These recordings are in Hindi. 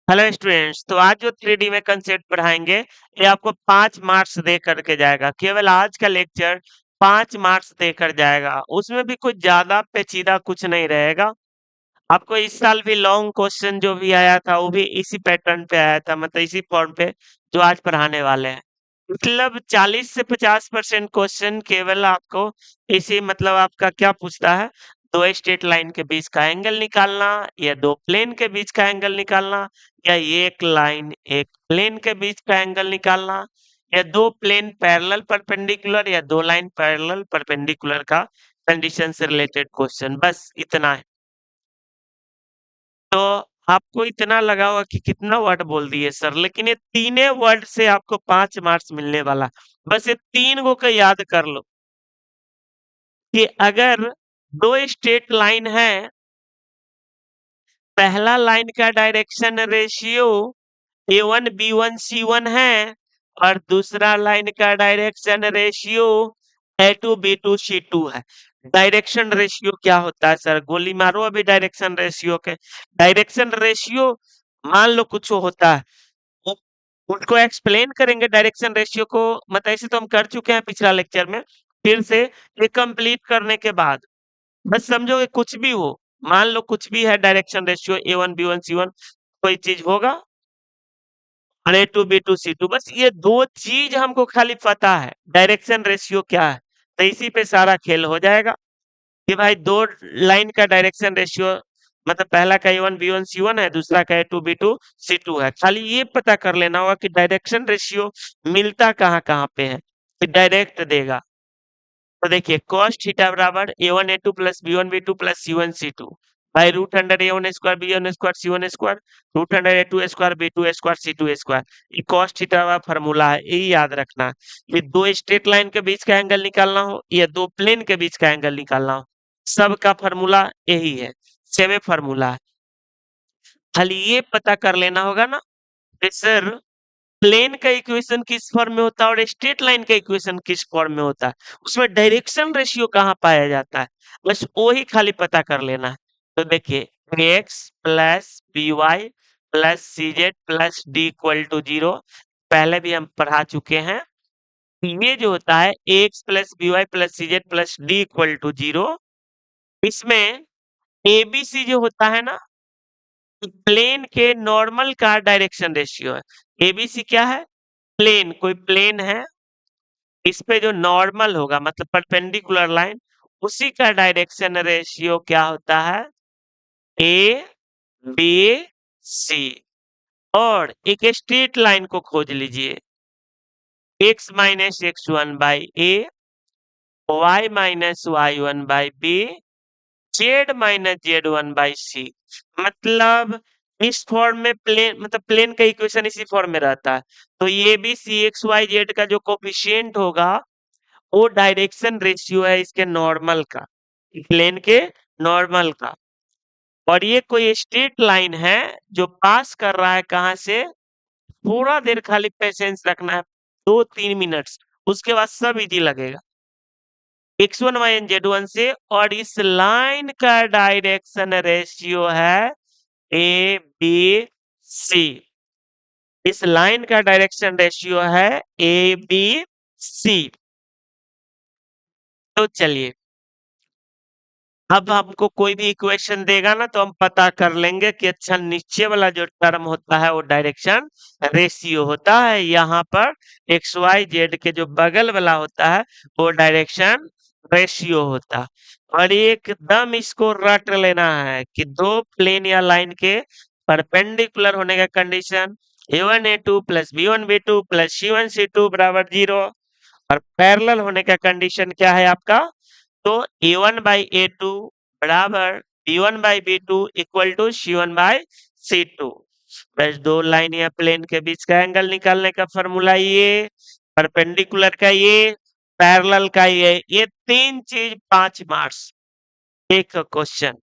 हेलो स्टूडेंट्स, तो आज जो 3D में कंसेप्ट पढ़ाएंगे ये आपको 5 मार्क्स दे करके जाएगा। केवल आज का लेक्चर 5 मार्क्स देकर जाएगा। उसमें भी कुछ ज्यादा पेचीदा कुछ नहीं रहेगा। आपको इस साल भी लॉन्ग क्वेश्चन जो भी आया था वो भी इसी पैटर्न पे आया था, मतलब इसी फॉर्म पे जो आज पढ़ाने वाले हैं। मतलब 40 से 50% क्वेश्चन केवल आपको इसी, मतलब आपका क्या पूछता है, दो स्ट्रेट लाइन के बीच का एंगल निकालना या दो प्लेन के बीच का एंगल निकालना, या एक लाइन एक प्लेन के बीच का एंगल निकालना, या दो प्लेन पैरेलल परपेंडिकुलर या दो लाइन पैरेलल परपेंडिकुलर का कंडीशन से रिलेटेड क्वेश्चन, बस इतना है। तो आपको इतना लगा होगा कि कितना वर्ड बोल दिए सर, लेकिन ये तीने वर्ड से आपको 5 मार्क्स मिलने वाला। बस ये 3 को याद कर लो कि अगर दो स्ट्रेट लाइन है, पहला लाइन का direction ratio A1 B1 C1 है और दूसरा लाइन का direction ratio A2 B2 C2 है। डायरेक्शन रेशियो क्या होता है सर? गोली मारो अभी डायरेक्शन रेशियो के। डायरेक्शन रेशियो मान लो कुछ होता है, उ- उनको एक्सप्लेन करेंगे डायरेक्शन रेशियो को, मतलब ऐसे तो हम कर चुके हैं पिछला लेक्चर में। फिर से ये कंप्लीट करने के बाद बस समझो कि कुछ भी हो, मान लो कुछ भी है direction ratio A1 B1 C1, कोई चीज होगा और A2 B2 C2, बस ये दो चीज हमको खाली पता है, डायरेक्शन रेशियो क्या है, तो इसी पे सारा खेल हो जाएगा कि भाई दो लाइन का डायरेक्शन रेशियो, मतलब पहला का A1 B1 C1 है, दूसरा का A2 B2 C2 है। खाली ये पता कर लेना होगा कि डायरेक्शन रेशियो मिलता कहाँ कहाँ पे है कि डायरेक्ट देगा। तो देखिए cos थीटा बराबर A1 A2 plus B1 B2 plus C1 C2 by root under A1 square B1 square C1 square root under A2 square B2 square C2 square. ये cos थीटा का फॉर्मूला है, यही याद रखना है। ये दो स्ट्रेट लाइन के बीच का एंगल निकालना हो या दो प्लेन के बीच का एंगल निकालना हो, सबका फॉर्मूला यही है, सेम फॉर्मूला है। खाली ये पता कर लेना होगा ना कि सर प्लेन का इक्वेशन किस फॉर्म में होता है और स्ट्रेट लाइन का इक्वेशन किस फॉर्म में होता है, उसमें डायरेक्शन रेशियो कहाँ पाया जाता है, बस वही खाली पता कर लेना है। तो देखिए X plus B Y plus C Z plus D equal to 0 पहले भी हम पढ़ा चुके हैं। ये जो होता है X plus B Y plus C Z plus D equal to 0, इसमें एबीसी जो होता है ना, प्लेन के नॉर्मल का डायरेक्शन रेशियो है। एबीसी क्या है? प्लेन, कोई प्लेन है, इस पे जो नॉर्मल होगा मतलब परपेंडिकुलर लाइन, उसी का डायरेक्शन रेशियो क्या होता है? A B C. और एक स्ट्रेट लाइन को खोज लीजिए, x minus X one by A, Y minus Y one by B, Z minus Z one by C. मतलब इस फॉर्म में प्लेन, मतलब प्लेन का इक्वेशन इसी फॉर्म में रहता है। तो ये भी सी एक्स वाई जेड का जो कोफिशिएंट होगा वो डायरेक्शन रेशियो है इसके नॉर्मल का, प्लेन के नॉर्मल का। और ये कोई स्ट्रेट लाइन है जो पास कर रहा है कहां से, थोड़ा देर खाली पेशेंस रखना है, 2-3 मिनट, उसके बाद सब इजी लगेगा। x1 y एन z1 से, और इस लाइन का डायरेक्शन रेशियो है ए बी सी। इस लाइन का डायरेक्शन रेशियो है ए बी सी। तो चलिए, अब हमको कोई भी इक्वेशन देगा ना तो हम पता कर लेंगे कि अच्छा नीचे वाला जो टर्म होता है वो डायरेक्शन रेशियो होता है, यहाँ पर एक्स वाई जेड के जो बगल वाला होता है वो डायरेक्शन रेशियो होता है। और एकदम इसको रट लेना है कि दो प्लेन या लाइन के परपेंडिकुलर होने का condition A1 A2 plus B1 B2 plus C1 C2 बराबर 0, और पैरेलल होने का कंडीशन क्या है आपका, तो A1 बाई A2 बराबर B1 by B2 equal to C1 by C2। बस दो लाइन या प्लेन के बीच का एंगल निकालने का फॉर्मूला ये, परपेंडिकुलर का ये, पैरेलल का ये तीन चीज 5 मार्क्स एक क्वेश्चन।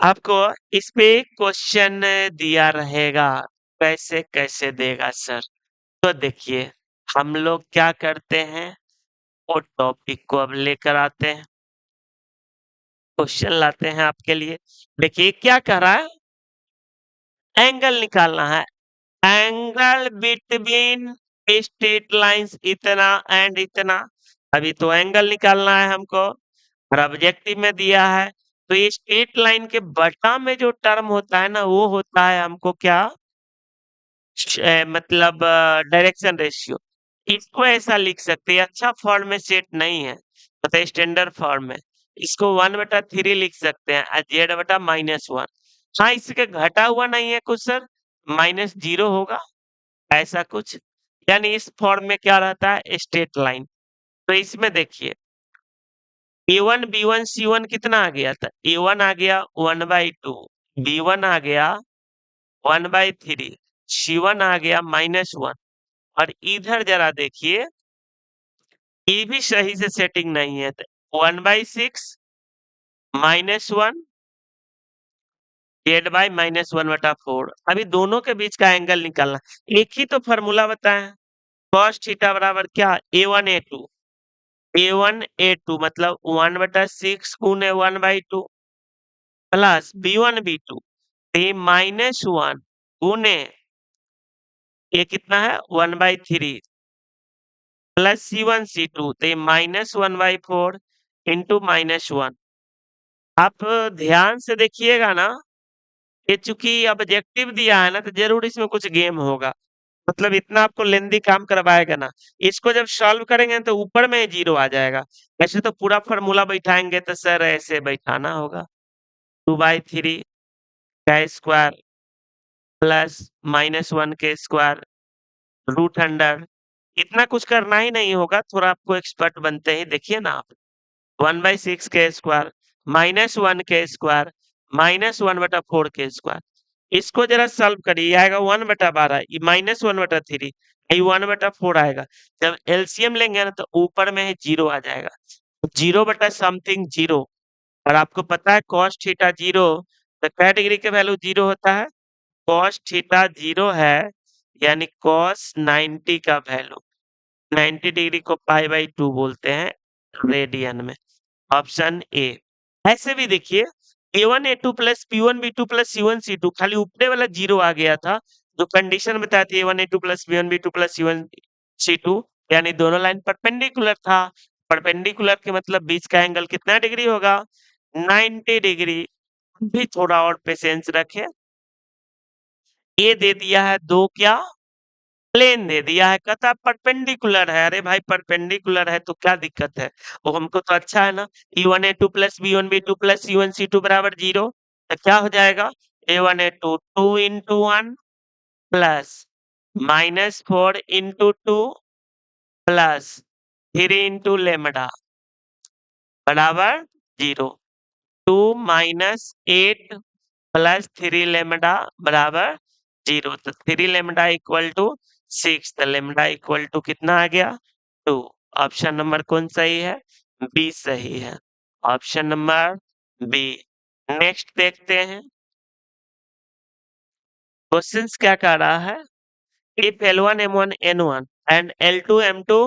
आपको इस पे क्वेश्चन दिया रहेगा, कैसे कैसे देगा सर? तो देखिए हम लोग क्या करते हैं, वो टॉपिक को अब लेकर आते हैं। क्वेश्चन लाते हैं आपके लिए। देखिए क्या कह रहा है, एंगल निकालना है। एंगल बिटवीन स्ट्रेट लाइंस इतना एंड इतना। अभी तो एंगल निकालना है हमको और ऑब्जेक्टिव में दिया है। तो ये स्ट्रेट लाइन के बटा में जो टर्म होता है ना, वो होता है हमको क्या, मतलब डायरेक्शन रेशियो। इसको ऐसा लिख सकते हैं, अच्छा फॉर्म में सेट नहीं है, मतलब स्टैंडर्ड फॉर्म में। इसको 1/3 लिख सकते हैं, Z/-1। हाँ, इसके घटा हुआ नहीं है कुछ सर, -0 होगा, ऐसा कुछ। यानी इस फॉर्म में क्या रहता है, स्ट्रेट लाइन। तो इसमें देखिए A1 B1 C1 कितना आ गया था, A1 आ गया 1/2, B1 आ गया 1/3, C1 आ गया -1। और इधर जरा देखिए, ये भी सही से सेटिंग नहीं है। 1/6 -1 Z/-1/4। अभी दोनों के बीच का एंगल निकालना। एक ही तो फॉर्मूला बताएं, cos थीटा बराबर क्या, A1 A2। A1 A2 मतलब 1/6 गुने 1/2 प्लस B1 B2 ये -1 गुने ये कितना है 1/3 प्लस C1 C2 तो ये -1/4 इंटू -1। आप ध्यान से देखिएगा ना, ये चूंकि ऑब्जेक्टिव दिया है ना, तो जरूर इसमें कुछ गेम होगा। मतलब इतना आपको लेंदी काम करवाएगा ना, इसको जब सॉल्व करेंगे तो ऊपर में 0 आ जाएगा। ऐसे तो पूरा फॉर्मूला बैठाएंगे तो सर ऐसे बैठाना होगा, 2/3 का स्क्वायर प्लस -1 के स्क्वायर √100। इतना कुछ करना ही नहीं होगा, थोड़ा आपको एक्सपर्ट बनते ही देखिए ना आप। 1/6 के स्क्वायर -1 के स्क्वायर -1/4 के स्क्वायर। इसको जरा सॉल्व करिए, आएगा 1/12, ये -1/3, ये 1/4 आएगा। जब एलसीएम लेंगे ना तो ऊपर में 0 आ जाएगा, 0/समथिंग 0। और आपको पता है cos थीटा 0 तो क्या डिग्री के वैल्यू 0 होता है, cos थीटा 0 है, यानी cos 90 का वैल्यू 90 डिग्री को π/2 बोलते हैं रेडियन में। Option A. ऐसे भी देखिए A1 A2 plus P1 B2 plus C1 C2 खाली ऊपरे वाला 0 आ गया था, जो कंडीशन बताई थी A1 A2 plus P1 B2 plus C1 C2, यानी दोनों लाइन परपेंडिकुलर था। परपेंडिकुलर के मतलब बीच का एंगल कितना डिग्री होगा, 90 डिग्री। भी थोड़ा और पेशेंस रखें। ये दे दिया है दो क्या, प्लेन दे दिया है, कहता परपेंडिकुलर है। अरे भाई परपेंडिकुलर है तो क्या दिक्कत है, वो हमको तो अच्छा है ना। E1 A2 plus B1 B2 plus C1 C2 बराबर 0, तो क्या हो जाएगा, A1 A2 2 into 1 plus -4 into 2 plus 3 into lambda बराबर 0। 2 -8 प्लस 3 लेमडा बराबर 0। तो 3 लेमडा इक्वल टू 6, तो लेमडा इक्वल टू कितना आ गया, 2। ऑप्शन नंबर कौन सही है, बी सही है। Option number B. नेक्स्ट देखते हैं क्वेश्चंस क्या कह रहा है। If L1 M1 N1 and L2 M2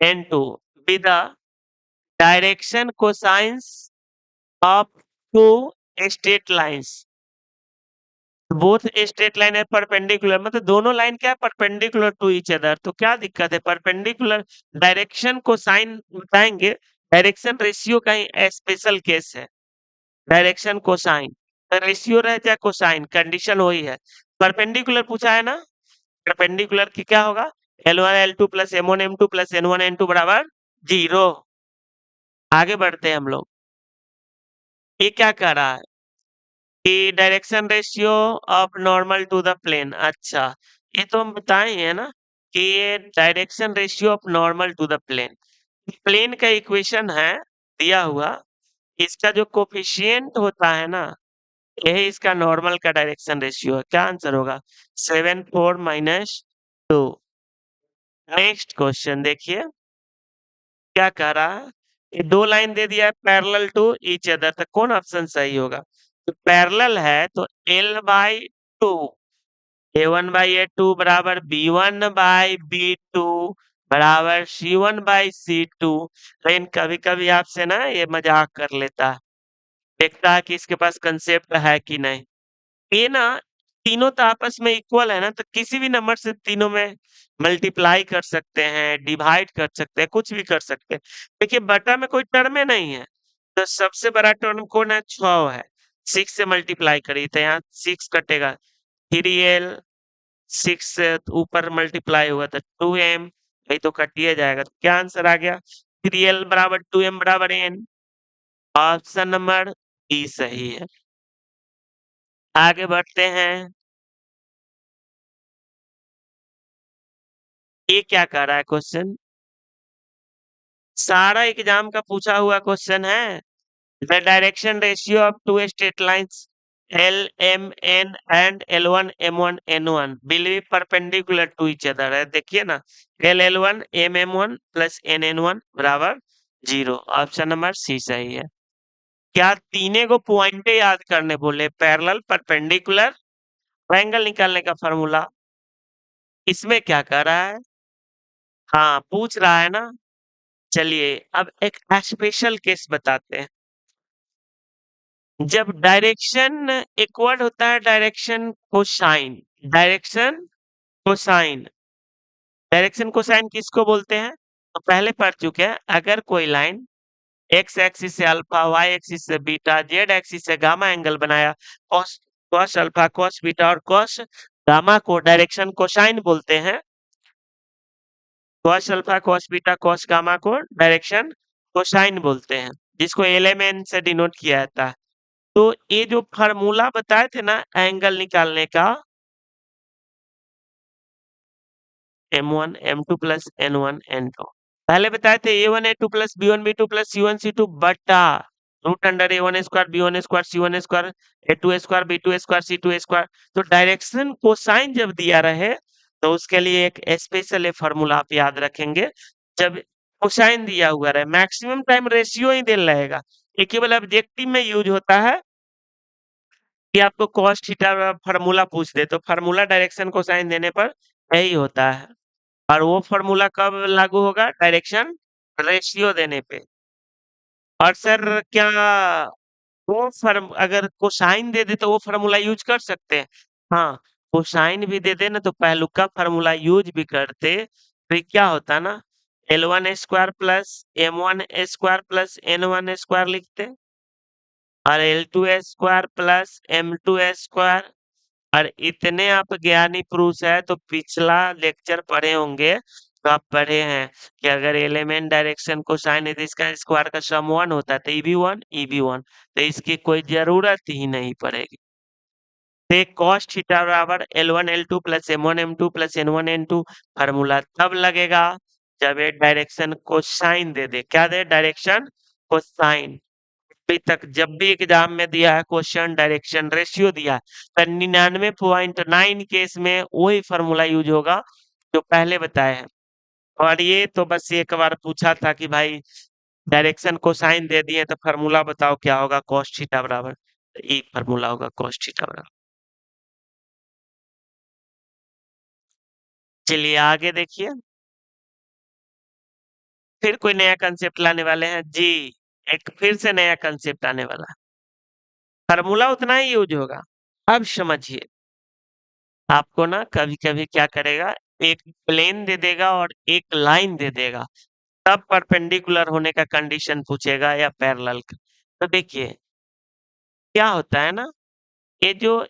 N2 be the direction cosines of two straight lines, both straight line है परपेंडिकुलर, मतलब दोनों लाइन क्या है, परपेंडिकुलर टू ईच अदर। तो क्या दिक्कत है, परपेंडिकुलर डायरेक्शन को साइन बताएंगे। डायरेक्शन रेशियो का ही स्पेशल केस है, डायरेक्शन को साइन। रेशियो रहे चाहे कोसाइन, कंडीशन वही है। परपेंडिकुलर पूछा है ना, परपेंडिकुलर की क्या होगा, L1 L2 plus M1 M2 plus N1 N2 बराबर 0। आगे बढ़ते हैं हम लोग। ये क्या कह रहा है कि direction ratio of normal to the plane. अच्छा, ये तो हम बताए हैं ना कि ये direction ratio of normal to the plane, plane का इक्वेशन है दिया हुआ। इसका जो कोफिशिएंट होता है ना, यही इसका नॉर्मल का डायरेक्शन रेशियो है। क्या आंसर होगा, 7 4 -2। नेक्स्ट क्वेश्चन देखिए क्या कह रहा है, ये दो लाइन दे दिया है पैरेलल टू ईच अदर, तो कौन ऑप्शन सही होगा। तो पैरेलल है तो L/2, A1/A2 बराबर B1/B2 बराबर C1/C2। लेकिन कभी कभी आपसे ना ये मजाक कर लेता है, देखता है कि इसके पास कंसेप्ट है कि नहीं। ये ना तीनों तो आपस में इक्वल है ना, तो किसी भी नंबर से तीनों में मल्टीप्लाई कर सकते हैं, डिवाइड कर सकते हैं, कुछ भी कर सकते हैं। देखिए बटा में कोई टर्म ही नहीं है, तो सबसे बड़ा टर्म कौन है? 6 है। 6 से मल्टीप्लाई करिए तो यहाँ 6 कटेगा, 3l 6 से ऊपर मल्टीप्लाई हुआ तो 2m, ये तो कटिए जाएगा। तो क्या आंसर आ गया? 3l बराबर 2m बराबर n। ऑप्शन नंबर बी सही है। आगे बढ़ते हैं। ये क्या कह रहा है क्वेश्चन? सारा एग्जाम का पूछा हुआ क्वेश्चन है। The direction ratio of two straight lines L M N and L one M one N one will be perpendicular to each other है। देखिए ना, L L one M one plus N N one बराबर 0। ऑप्शन नंबर सी सही है। क्या तीनों को पॉइंटे याद करने बोले? पैरेलल, परपेंडिकुलर, एंगल निकालने का फॉर्मूला। इसमें क्या कर रहा है? हाँ पूछ रहा है ना। चलिए अब एक स्पेशल केस बताते हैं। जब डायरेक्शन इक्वल होता है direction cosine. Direction cosine, direction cosine किसको बोलते हैं? तो पहले पढ़ चुके हैं। अगर कोई लाइन एक्स एक्सिस से अल्फा, वाई एक्सिस से बीटा, जेड एक्सिस से गामा एंगल बनाया, cos cos alpha, cos beta और कॉस गामा को डायरेक्शन कोसाइन बोलते हैं। Cos alpha, cos beta, cos gamma को डायरेक्शन कोसाइन बोलते हैं, जिसको एलएमएन से डिनोट किया जाता है। तो ये जो फार्मूला बताए थे ना एंगल निकालने का, m1 m2 plus n1 n2, पहले बताए थे a1 a2 plus b1 b2 plus c1 c2 बटा root under a1 square b1 square c1 square a2 square b2 square c2 square. तो डायरेक्शन कोसाइन जब दिया रहे तो उसके लिए एक स्पेशल फार्मूला आप याद रखेंगे। जब कोसाइन दिया हुआ रहे, मैक्सिमम टाइम रेशियो ही देना रहेगा, ये केवल ऑब्जेक्टिव में यूज होता है कि आपको कॉस थीटा फार्मूला पूछ दे तो फार्मूला डायरेक्शन कोसाइन देने पर यही होता है। और वो फार्मूला कब लागू होगा? डायरेक्शन रेशियो देने पे। और सर क्या वो फर्म अगर कोसाइन दे दे तो वो फार्मूला यूज कर सकते हैं? हाँ, कोसाइन भी दे दे ना तो पहलुका फार्मूला यूज भी करते तो ये क्या होता ना, L one square plus M one square plus N one square लिखते, और L two square plus M two square. और इतने आप ज्ञानी पुरुष है तो पिछला लेक्चर पढ़े होंगे, तो आप पढ़े हैं कि अगर एलिमेंट डायरेक्शन को साइन है तो इसका स्क्वायर का सम 1 होता है, तो EB1 तो इसकी कोई जरूरत ही नहीं पड़ेगी। तो cos थीटा बराबर L1 L2 plus M1 M2 plus N1 N2 formula तब लगेगा जब ये डायरेक्शन को साइन दे दे। क्या दे? डायरेक्शन को साइन। अभी तक जब भी एग्जाम में दिया है क्वेश्चन डायरेक्शन रेशियो दिया है, तो 99.9 केस में वही फार्मूला यूज होगा जो पहले बताए हैं। और ये तो बस एक बार पूछा था कि भाई डायरेक्शन को साइन दे दिए तो फार्मूला बताओ क्या होगा? cos थीटा बराबर, तो एक फार्मूला होगा cos थीटा बराबर। चलिए आगे देखिए, फिर कोई नया कंसेप्ट लाने वाले हैं जी। एक फिर से नया कंसेप्ट आने वाला है, फार्मूला उतना ही यूज होगा। अब समझिए, आपको ना कभी कभी क्या करेगा, एक प्लेन दे देगा और एक लाइन दे देगा, तब परपेंडिकुलर होने का कंडीशन पूछेगा या पैरेलल का। तो देखिए क्या होता है ना, ये जो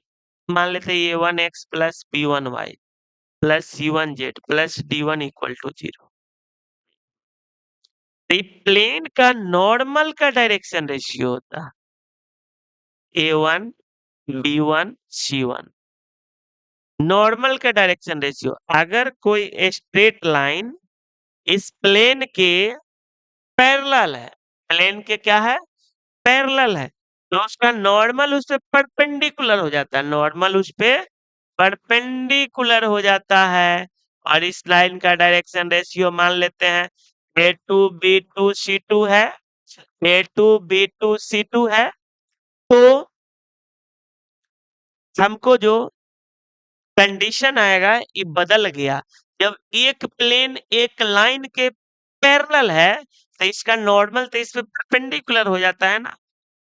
मान लेते हैं ये 1x plus b1y plus c1z plus d1 equal to 0, तो ये प्लेन का नॉर्मल का डायरेक्शन रेशियो होता है a1 b1 c1, नॉर्मल का डायरेक्शन रेशियो। अगर कोई स्ट्रेट लाइन इस प्लेन के पैरेलल है, प्लेन के क्या है? पैरेलल है, तो उसका नॉर्मल उस पे परपेंडिकुलर हो जाता है, नॉर्मल उस पे परपेंडिकुलर हो जाता है। और इस लाइन का डायरेक्शन रेशियो मान लेते हैं A2B2C2 है, A2B2C2 है। तो हमको जो कंडीशन आएगा ये बदल गया, जब एक प्लेन एक लाइन के पैरेलल है तो इसका नॉर्मल तो इस पे परपेंडिकुलर हो जाता है ना,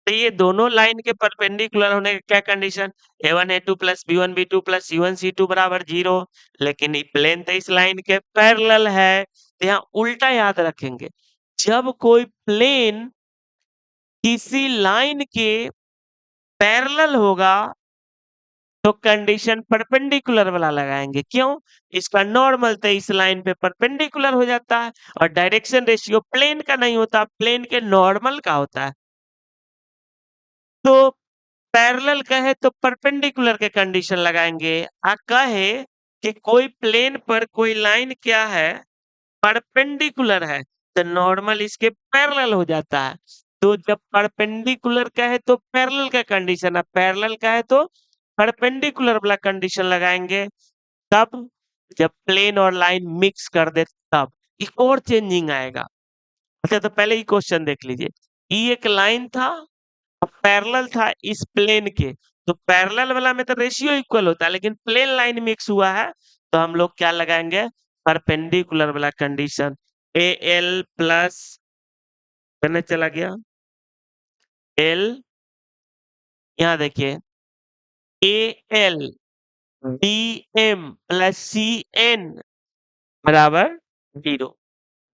तो ये दोनों लाइन के परपेंडिकुलर होने का क्या condition, a1 a2 plus b1 b2 plus c1 c2 बराबर 0। लेकिन ये प्लेन तो इस लाइन के पैरेलल है, तो यहाँ उल्टा याद रखेंगे। जब कोई प्लेन किसी लाइन के पैरेलल होगा तो कंडीशन परपेंडिकुलर वाला लगाएंगे। क्यों, इसका नॉर्मल तो इस लाइन पे परपेंडिकुलर हो जाता है, और डायरेक्शन रेशियो प्लेन का नहीं होता, प्लेन के नॉर्मल का होता है। तो पैरेलल कहे तो परपेंडिकुलर के कंडीशन लगाएंगे। कहे कि कोई प्लेन पर कोई लाइन क्या है, परपेंडिकुलर है, तो नॉर्मल इसके पैरेलल हो जाता है। तो जब परपेंडिकुलर का है तो पैरेलल का कंडीशन है, पैरेलल का है तो परपेंडिकुलर वाला कंडीशन लगाएंगे। तब जब प्लेन और लाइन मिक्स कर दे तब एक और चेंजिंग आएगा। अच्छा, तो पहले ही क्वेश्चन देख लीजिए। ये एक लाइन था, पैरेलल था इस प्लेन के, तो पैरेलल वाला में तो रेशियो इक्वल होता है, लेकिन प्लेन लाइन मिक्स हुआ है तो हम लोग क्या लगाएंगे, परपेंडिकुलर वाला कंडीशन। ए एल प्लस करने चला गया एल, यहाँ देखिए A L D M plus C N बराबर 0।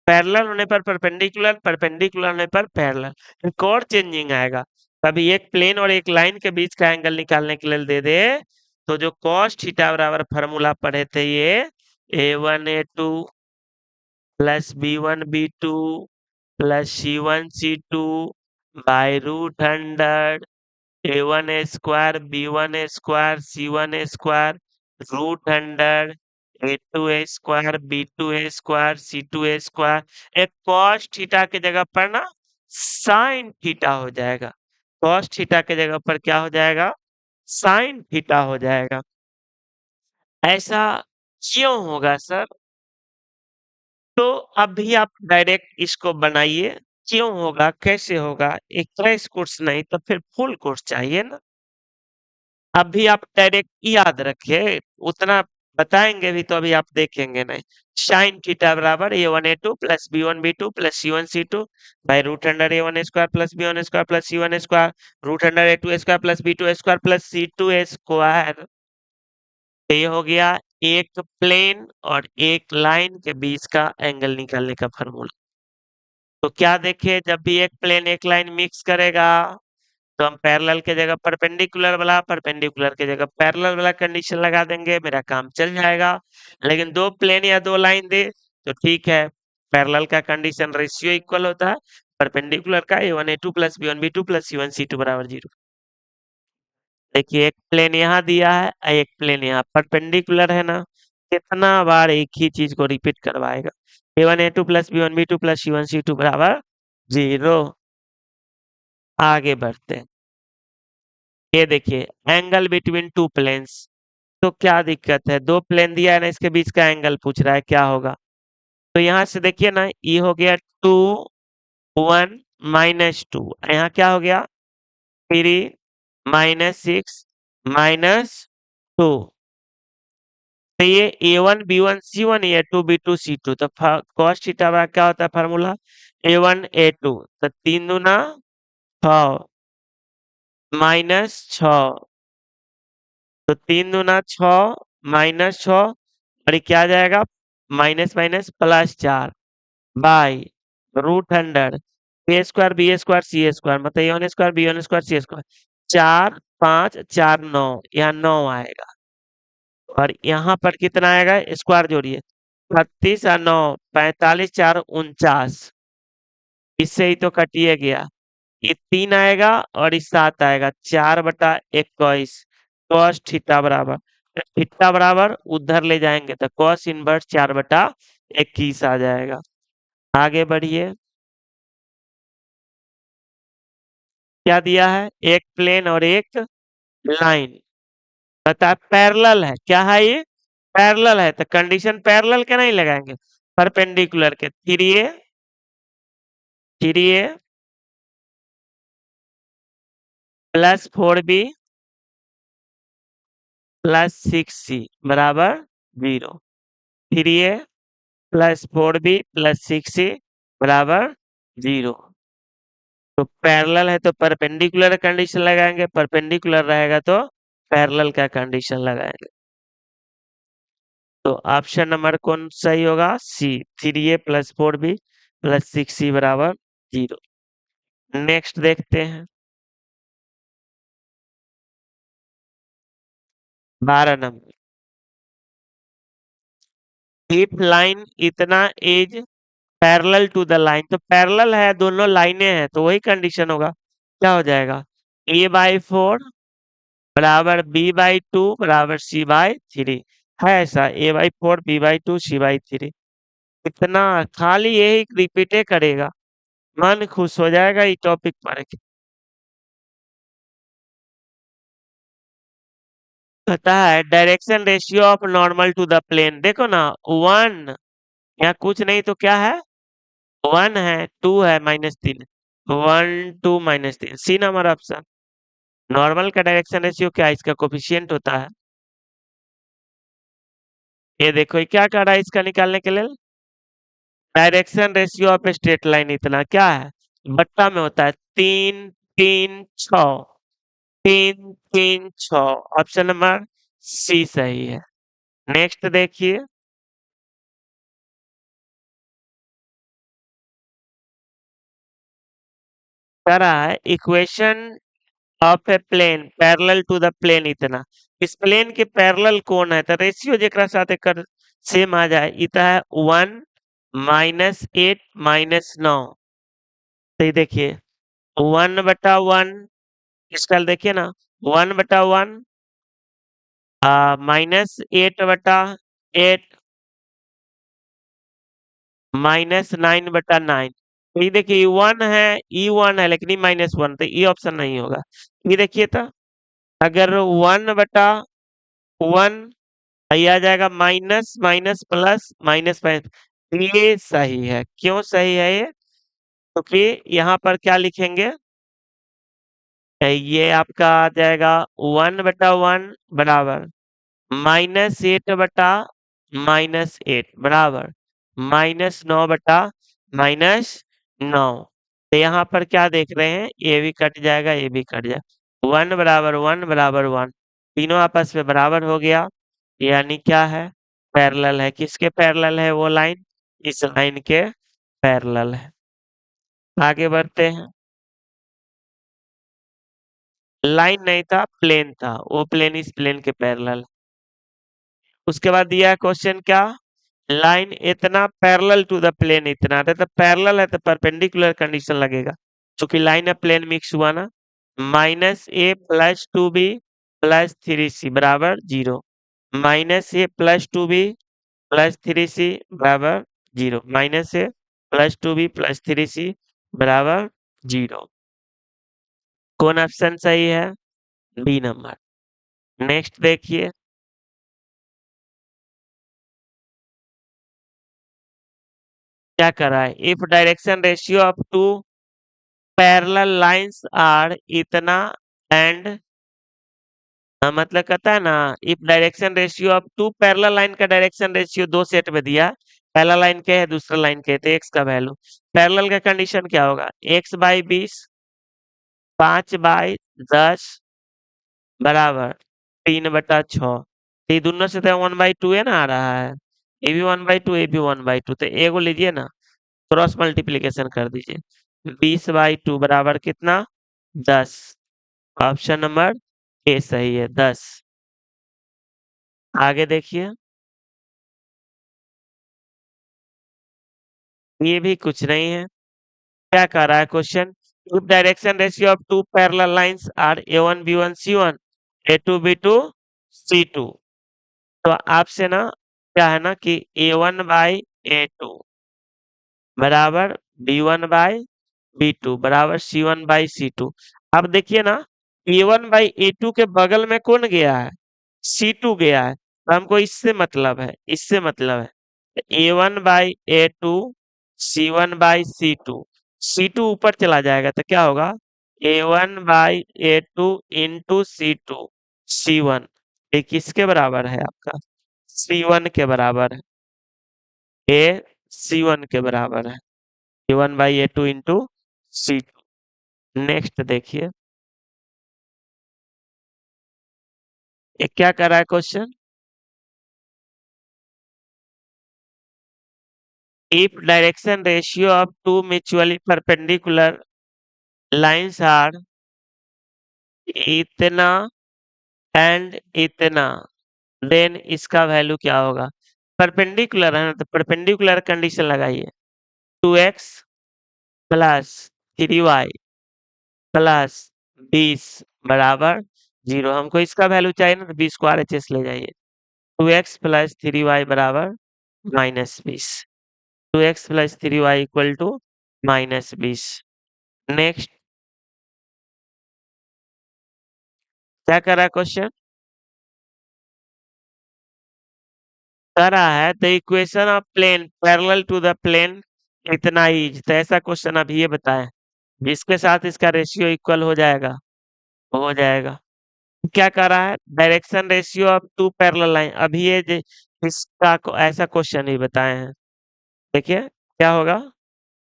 पैरेलल होने पर परपेंडिकुलर, परपेंडिकुलर होने पर पैरेलल। एक और चेंजिंग आएगा, कभी एक प्लेन और एक लाइन के बीच का एंगल निकालने के लिए दे दे, तो जो cos थीटा बराबर फार्मूला पढ़े थे ये a1 a2 plus b1 b2 plus c1 c2 by root 100 a1 a square b1 a square c1 a square root 100 a2 a square b2 a square c2 a square. एक cos थीटा की जगह पर ना sin थीटा हो जाएगा, cos थीटा की जगह पर क्या हो जाएगा, sin थीटा हो जाएगा। ऐसा क्यों होगा सर, तो अभी आप डायरेक्ट इसको बनाइए, क्यों होगा कैसे होगा, एक क्रैश कोर्स नहीं तो फिर फुल कोर्स चाहिए ना। अभी आप डायरेक्ट याद रखिए, उतना बताएंगे भी तो अभी आप देखेंगे नहीं। साइन थीटा बराबर a1 a2 plus b1 b2 plus c1 c2 by root under a1 square plus b1 square plus c1 square root under a2 square plus b2 square plus c2 square. तो ये हो गया एक प्लेन और एक लाइन के बीच का एंगल निकालने का फार्मूला। तो क्या देखिए, जब भी एक प्लेन एक लाइन मिक्स करेगा तो हम पैरेलल के जगह परपेंडिकुलर वाला, परपेंडिकुलर के जगह पैरेलल वाला कंडीशन लगा देंगे, मेरा काम चल जाएगा। लेकिन दो प्लेन या दो लाइन दे तो ठीक है, पैरेलल का कंडीशन रेशियो इक्वल होता है, परपेंडिकुलर का a1 a2 plus b1 b2 plus c1 c2 बराबर 0। देखिए एक प्लेन यहाँ दिया है, एक प्लेन यहाँ, परपेंडिकुलर है ना, कितना बार एक ही चीज को रिपीट करवाएगा। a1 a2 plus b1 b2 plus c1 c2 बराबर 0। आगे बढ़ते हैं, ये देखिए एंगल बिटवीन टू प्लेन्स। तो क्या दिक्कत है, दो प्लेन दिया है ना, इसके बीच का एंगल पूछ रहा है क्या होगा। तो यहाँ से देखिए ना, ये हो गया 2 1 -2, यहाँ क्या हो गया 3 -6 -2। तो ये a1 b1 c1, ये 2 b2 c2, तो cos थीटा का क्या होता है फार्मूला, a1 a2, तो 3 दूना 6 -6, तो 3 दूना 6 -6, और ये क्या आ जाएगा minus minus plus 4 by root 100 A square B square C square, मतलब A one square B one square C square, 4 5 4 9, यहाँ 9 आएगा, और यहाँ पर कितना आएगा स्क्वायर जोड़िए, 36 और 9 45 4 49, इससे ही तो कटिए गया। ये 3 आएगा और इस 7 आएगा, 4/21 cos थीटा बराबर, थीटा बराबर उधर ले जाएंगे तो cos इनवर्स 4/21 आ जाएगा। आगे बढ़िए, क्या दिया है, एक प्लेन और एक लाइन, बता पैरेलल है, क्या है ये पैरेलल है, तो कंडीशन पैरेलल के नहीं लगाएंगे, परपेंडिकुलर के। 3a plus 4b plus 6c बराबर 0। 3a plus 4b plus 6c बराबर 0। तो पैरेलल है तो परपेंडिकुलर कंडीशन लगाएंगे, परपेंडिकुलर रहेगा तो पैरेलल का कंडीशन लगाएंगे। तो ऑप्शन नंबर कौन सही होगा? सी, 3a plus 4b plus 6c बराबर 0। नेक्स्ट देखते हैं 12 नंबर। इफ लाइन इतना is parallel to the line, तो पैरेलल है, दोनों लाइनें हैं, तो वही कंडीशन होगा। क्या हो जाएगा? a/4 बराबर b/2 बराबर c/3 है ऐसा, a/4 b/2 c/3। इतना खाली यही रिपीटे करेगा, मन खुश हो जाएगा ये टॉपिक पढ़ के। पता है direction ratio of normal to the plane, देखो ना 1, यहाँ कुछ नहीं तो क्या है? 1 है, 2 है, -3, 1 2 -3, सी नंबर ऑप्शन। नॉर्मल का डायरेक्शन रेशियो क्या है? इसका कोफिशिएंट होता है। ये देखो ये क्या कर रहा है इसका निकालने के लिए? Direction ratio of straight line इतना क्या है? बट्टा में होता है 3 3 6, 3 3 6। ऑप्शन नंबर सी सही है। नेक्स्ट देखिए कह रहा है equation of a plane parallel to the plane इतना, इस प्लेन के पैरेलल कौन है? तो रेशियो जेकरा साथ कर सेम आ जाए, इतना है 1 -8 -9। तो ये देखिए 1/1, इसका देखिए ना 1/1 -8/8 -9/9। तो ये देखिए E1 है लेकिन ये -1, तो ये ऑप्शन नहीं होगा। ये देखिए तो अगर 1/1 ये आ जाएगा minus minus plus minus minus, ये सही है। क्यों सही है ये? क्योंकि यहाँ पर क्या लिखेंगे? ये आपका आ जाएगा 1/1 बराबर -8/-8 बराबर -9/-9। तो यहाँ पर क्या देख रहे हैं? ये भी कट जाएगा, ये भी कट जाएगा। 1 बराबर 1 बराबर 1, तीनों आपस में बराबर हो गया, यानी क्या है? पैरेलल है। किसके पैरेलल है वो लाइन? इस लाइन के पैरेलल है। आगे बढ़ते हैं। लाइन नहीं था, प्लेन था, वो प्लेन इस प्लेन के पैरेलल। उसके बाद दिया है क्वेश्चन क्या? लाइन इतना पैरेलल टू द प्लेन इतना, तो पैरेलल है तो परपेंडिकुलर कंडीशन लगेगा। चूंकि लाइन ऑफ प्लेन मिक्स हुआ ना, -a plus 2b plus 3c बराबर 0, -a plus 2b plus 3c बराबर 0, -a plus 2b plus 3c बराबर 0। कौन ऑप्शन सही है? B number. नेक्स्ट देखिए क्या कर रहा है? If direction ratio of two parallel lines are इतना एंड, मतलब कहता है ना if direction ratio of two parallel line का डायरेक्शन रेशियो दो सेट में दिया, पहला लाइन के है दूसरा लाइन के है, तो एक्स का वैल्यू पैरेलल का कंडीशन क्या होगा? x/20 5/10 बराबर 3/6। ये दोनों से तो 1/2 है ना आ रहा है, ए भी 1/2 ए भी 1/2, तो एगो लीजिए ना, क्रॉस मल्टीप्लीकेशन कर दीजिए। 20/2 बराबर कितना? 10। ऑप्शन नंबर ए सही है, 10। आगे देखिए ये भी कुछ नहीं है। क्या कह रहा है question? If direction ratio of two parallel lines are a1 b1 c1 a2 b2 c2, तो आपसे ना क्या है ना कि a1/a2 बराबर b1/b2 बराबर c1/c2। अब देखिए ना a1/a2 के बगल में कौन गया है? c2 गया है, तो हमको इससे मतलब है, इससे मतलब है a1/a2 c1/c2, c2 ऊपर चला जाएगा तो क्या होगा? a1/a2 इंटू c2 c1, ये किसके बराबर है आपका? c1 के बराबर है। ए c1 के बराबर है, a1/a2 इंटू c2। नेक्स्ट देखिए, ये क्या कर रहा है question? If direction ratio of two mutually perpendicular lines are इतना एंड इतना, देन इसका वैल्यू क्या होगा? परपेंडिकुलर है ना, तो परपेंडिकुलर कंडीशन लगाइए। 2x प्लस 3y प्लस 20 बराबर 0। हमको इसका वैल्यू चाहिए ना, तो 20 को RHS ले जाइए। 2x प्लस 3y बराबर -20। 2x plus 3y equal to -20। Next, क्या कर रहा है क्वेश्चन? कर रहा है the equation of plane parallel to the plane इतना ही, तो ऐसा क्वेश्चन अभी ये बताएं जिसके साथ इसका रेशियो इक्वल हो जाएगा। हो जाएगा। क्या कर रहा है? Direction ratio of two parallel line, अभी ये इसका ऐसा क्वेश्चन ही बताए हैं। देखिए क्या होगा,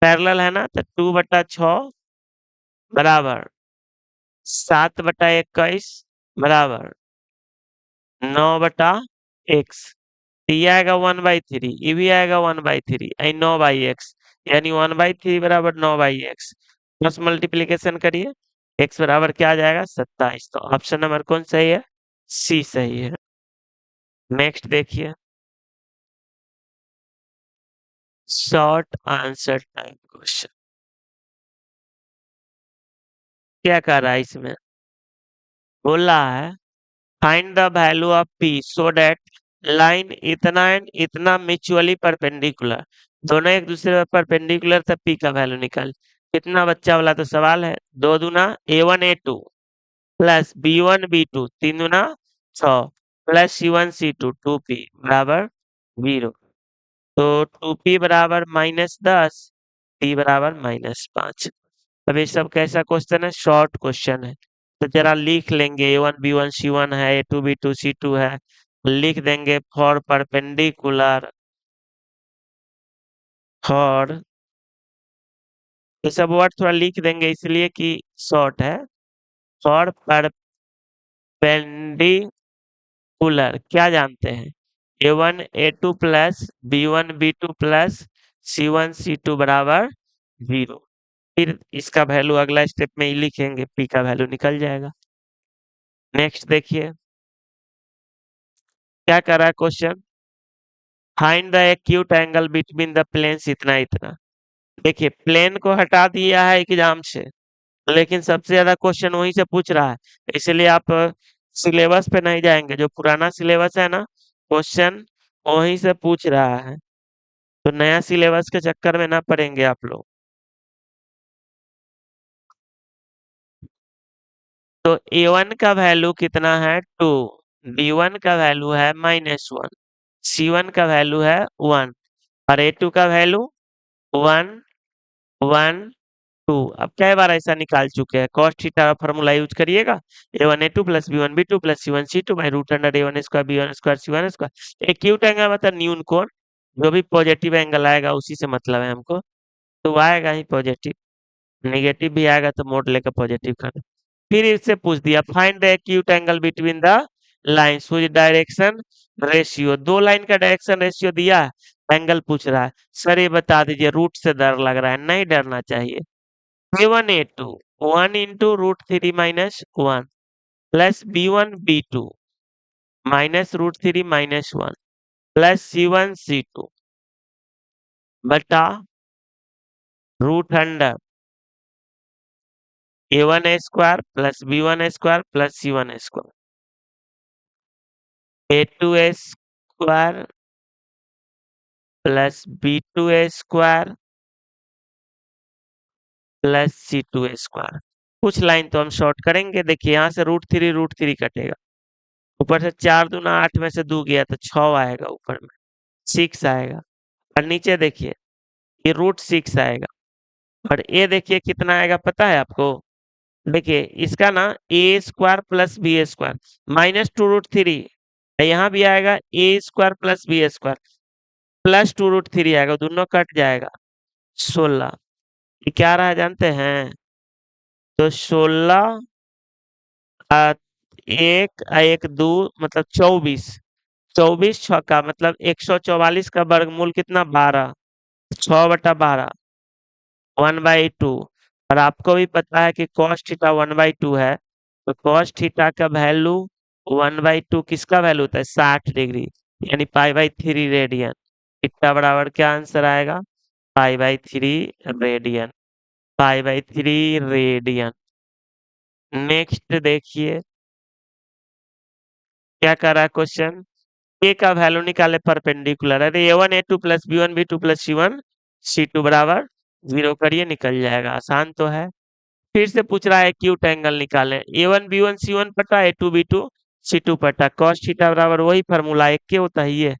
पैरेलल है ना, तो 2/6 बराबर 7/21 बराबर 9/x। ये आएगा 1/3, ये भी आएगा 1/3, 9/x, यानी 1/3 बराबर 9/x। क्रॉस मल्टीप्लीकेशन करिए, x बराबर क्या आ जाएगा? 27। तो ऑप्शन नंबर कौन सही है? सी सही है। नेक्स्ट देखिए, शॉर्ट आंसर टाइप क्वेश्चन। क्या कर रहा है इसमें? बोल रहा है find the value of p so that line इतना एंड इतना म्यूचुअली परपेंडिकुलर, दोनों एक दूसरे पर परपेंडिकुलर, तब p का वैल्यू निकाल। कितना बच्चा वाला तो सवाल है। 2 दूना a1 a2 plus b1 b2, 3 दूना 6 प्लस c1 c2 2p बराबर 0। तो 2p बराबर -10, p बराबर -5। अब ये सब कैसा क्वेश्चन है? शॉर्ट क्वेश्चन है। तो जरा लिख लेंगे, A1 B1 C1 है, A2 B2 C2 है, लिख देंगे फॉर परपेंडिकुलर, फॉर, ये सब वर्ड थोड़ा लिख देंगे इसलिए कि शॉर्ट है। फॉर परपेंडिकुलर क्या जानते हैं? A1 A2 plus B1 B2 plus C1 C2 बराबर 0। फिर इसका वैल्यू अगला स्टेप में ही लिखेंगे, p का वैल्यू निकल जाएगा। नेक्स्ट देखिए, क्या कर रहा है question? Find the acute angle between the planes इतना इतना। देखिए प्लेन को हटा दिया है एग्जाम से, लेकिन सबसे ज्यादा क्वेश्चन वहीं से पूछ रहा है। इसलिए आप सिलेबस पे नहीं जाएंगे, जो पुराना सिलेबस है ना, क्वेश्चन वहीं से पूछ रहा है। तो नया सिलेबस के चक्कर में ना पड़ेंगे आप लोग। तो A1 का वैल्यू कितना है? 2। B1 का वैल्यू है -1, C1 का वैल्यू है 1 और A2 का वैल्यू 1 1 2। अब कई बार ऐसा निकाल चुके हैं, cos थीटा फॉर्मूला यूज करिएगा। A1 A2 plus B1 B2 plus C1 C2 by root under A1 square B1 square C1 square. Acute angle मतलब न्यून कोण, जो भी पॉजिटिव एंगल आएगा उसी से मतलब है हमको। तो आएगा ही पॉजिटिव, नेगेटिव भी आएगा तो मोड लेकर पॉजिटिव कर। फिर इससे पूछ दिया find the acute angle between the lines which direction ratio, दो लाइन का डायरेक्शन रेशियो दिया है, एंगल पूछ रहा है। सर ये बता दीजिए, रूट से डर लग रहा है, नहीं डरना चाहिए। A1 A2 1 into √3 minus 1 plus B1 B2 minus √3 minus 1 plus C1 C2 बटा root under A1 square plus B1 square plus C1 square A2 square plus B2 square plus C2 square. कुछ लाइन तो हम शॉर्ट करेंगे। देखिए यहाँ से √3 कटेगा, ऊपर से 4 दूना 8 में से 2 गया तो 6 आएगा, ऊपर में 6 आएगा, और नीचे देखिए ये √6 आएगा, और ये देखिए कितना आएगा पता है आपको? देखिए इसका ना A square plus B square -2√3, यहाँ भी आएगा A square plus B square plus 2√3 आएगा, दोनों कट जाएगा 16। ये क्या रहा है जानते हैं? तो 16 एक एक दो मतलब 24, 24 छक्का मतलब 144 का वर्गमूल कितना 12, 6/12, 1/2। और आपको भी पता है कि cos थीटा 1/2 है, तो cos थीटा का वैल्यू 1/2 किसका वैल्यू होता है 60 डिग्री, यानी π/3 रेडियन। थीटा बराबर क्या आंसर आएगा π/3 रेडियन, π/3 रेडियन। नेक्स्ट देखिए क्या कर रहा है क्वेश्चन। ए का वैल्यू निकाले परपेंडिकुलर, अरे a1 a2 plus b1 b2 plus c1 c2 बराबर 0 करिए निकल जाएगा, आसान तो है। फिर से पूछ रहा है एक्यूट एंगल निकालें, a1 b1 c1 पता, a2 b2 c2 पता, cos थीटा बराबर वही फार्मूला एक के होता ही है,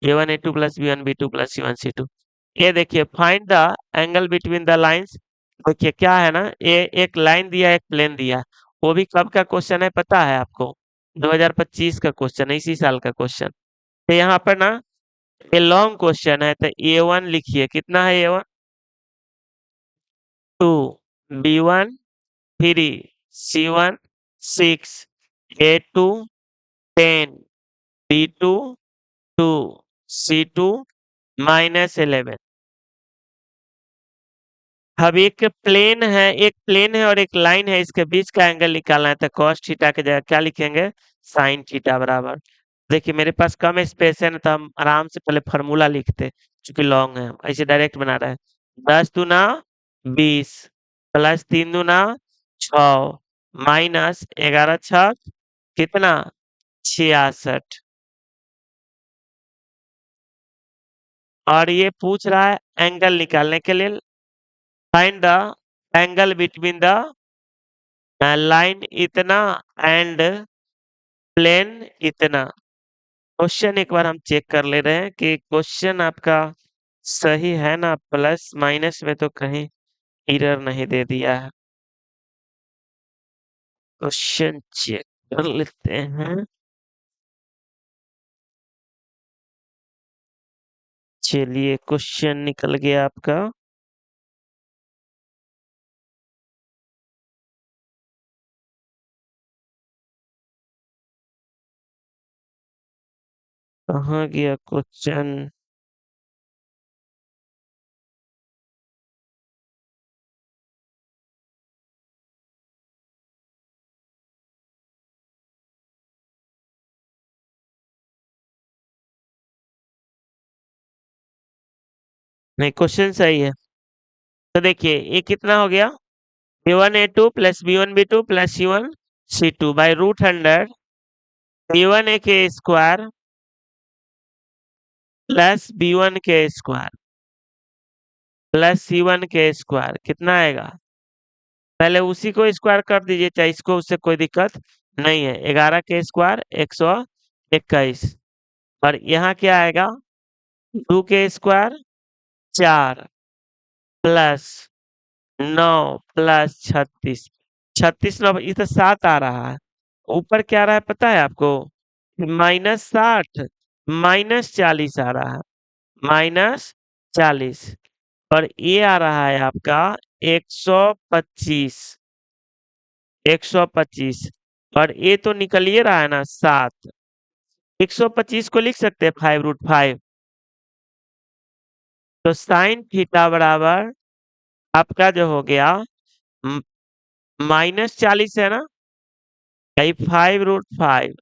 a1 a2 plus b1 b2 plus c1 c2। ये देखिए find the angle between the lines. देखिए क्या है ना, ये एक लाइन दिया है, एक प्लेन दिया है, वो भी कब का क्वेश्चन है पता है आपको, 2025 का क्वेश्चन है, इसी साल का क्वेश्चन। तो यहाँ पर ना ये लॉन्ग क्वेश्चन है, तो a1 लिखिए, कितना है a1 2, b1 3, c1 6, a2 10, b2 2, c2 -11। अब एक प्लेन है और एक लाइन है, इसके बीच का एंगल निकालना है, तो cos थीटा की जगह क्या लिखेंगे sin थीटा बराबर। देखिए मेरे पास कम स्पेस है ना, तो हम आराम से पहले फॉर्मूला लिखते, क्योंकि लॉन्ग है, ऐसे डायरेक्ट बना रहा है। 10 दूना 20 प्लस 3 दूना 6 माइनस 11 छक कितना 66। और ये पूछ रहा है एंगल निकालने के लिए, find the angle between the line इतना एंड प्लेन इतना। क्वेश्चन एक बार हम चेक कर ले रहे हैं कि क्वेश्चन आपका सही है ना, प्लस माइनस में तो कहीं एरर नहीं दे दिया है। क्वेश्चन चेक कर लेते हैं। चलिए क्वेश्चन निकल गया आपका। कहाँ गया क्वेश्चन। नहीं क्वेश्चन सही है। तो देखिए ये कितना हो गया, a1 a2 plus b1 b2 plus c1 c2 by √100 a1 a के स्क्वायर प्लस b1 के स्क्वायर प्लस c1 के स्क्वायर कितना आएगा। पहले उसी को स्क्वायर कर दीजिए, चाहे इसको, उससे कोई दिक्कत नहीं है। 11 के स्क्वायर 121 और यहाँ क्या आएगा 2 के स्क्वायर 4 प्लस 9 प्लस 36, 36 9 ये तो 7 आ रहा है। ऊपर क्या आ रहा है पता है आपको, -60 -40 आ रहा है, -40। और ये आ रहा है आपका 125, 125। और ये तो निकल ही रहा है ना 7, 125 को लिख सकते हैं 5√5। तो साइन थीटा बराबर आपका जो हो गया -40 है ना, 5√5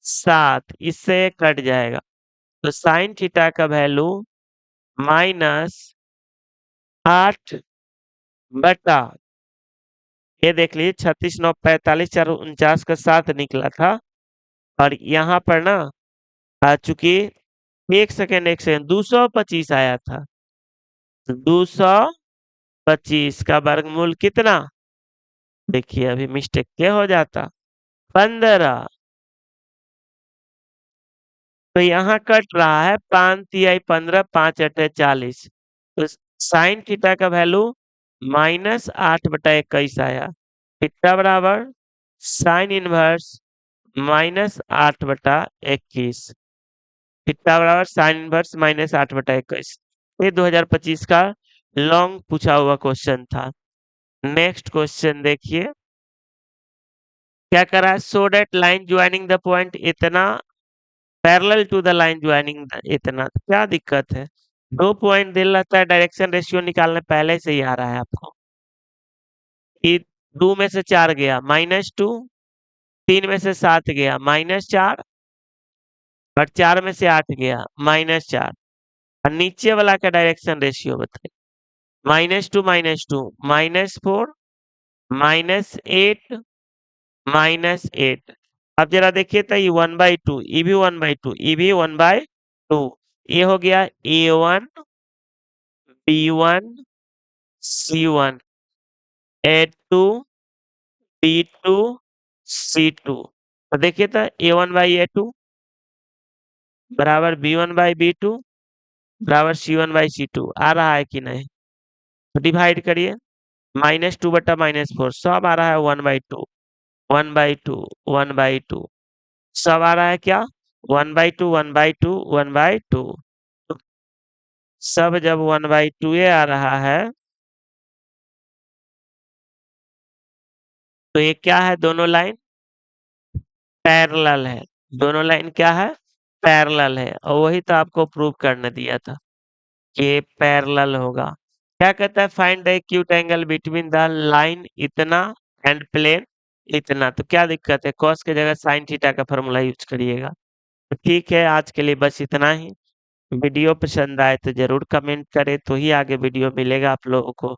7 इससे कट जाएगा, तो साइन थीटा का वैल्यू -8 बटा, ये देख लीजिए 36 9 45 4 49 का 7 निकला था। और यहाँ पर ना आ चुकी 1 सेकेंड 225 आया था, 225 का वर्गमूल कितना, देखिए अभी मिस्टेक क्या हो जाता 15। तो यहाँ कट रहा है 5×3 = 15, 5×8 = 40। तो साइन थीटा का वैल्यू -8/21 आया। थीटा बराबर साइन इनवर्स -8/21। थीटा बराबर साइन इनवर्स -8/21। ये 2025 का लॉन्ग पूछा हुआ क्वेश्चन था। नेक्स्ट क्वेश्चन देखिए क्या करा है, so that line joining the point इतना parallel to the line joining इतना, तो क्या दिक्कत है? 2 पॉइंट दिल रहता है, डायरेक्शन रेशियो निकालने पहले से ही आ रहा है आपको कि 2 में से 4 गया -2, 3 में से 7 गया -4 और 4 में से 8 गया -4 और नीचे वाला का डायरेक्शन रेशियो बताइए। -2 -2 -4 -8 -8। अब जरा देखिए तो ये 1/2, ये भी 1/2, ये भी 1/2। ये हो गया A1 B1 C1 A2 B2 C2। तो देखिए तो A1/A2 बराबर B1/B2 बराबर C1/C2 आ रहा है कि नहीं? तो डिवाइड करिए, -2 बटा -4 सब आ रहा है 1/2 1/2 1/2 सब आ रहा है क्या? 1/2 1/2 1/2। सब जब 1/2 आ रहा है तो ये क्या है? दोनों लाइन पैरेलल है। दोनों लाइन क्या है? पैरेलल है और वही तो आपको प्रूव करने दिया था कि पैरेलल होगा। क्या कहता है? Find the acute angle between the line इतना एंड प्लेन इतना। तो क्या दिक्कत है? कॉस की जगह साइन थीटा का फॉर्मूला यूज करिएगा। तो ठीक है, आज के लिए बस इतना ही। वीडियो पसंद आए तो जरूर कमेंट करें, तो ही आगे वीडियो मिलेगा आप लोगों को।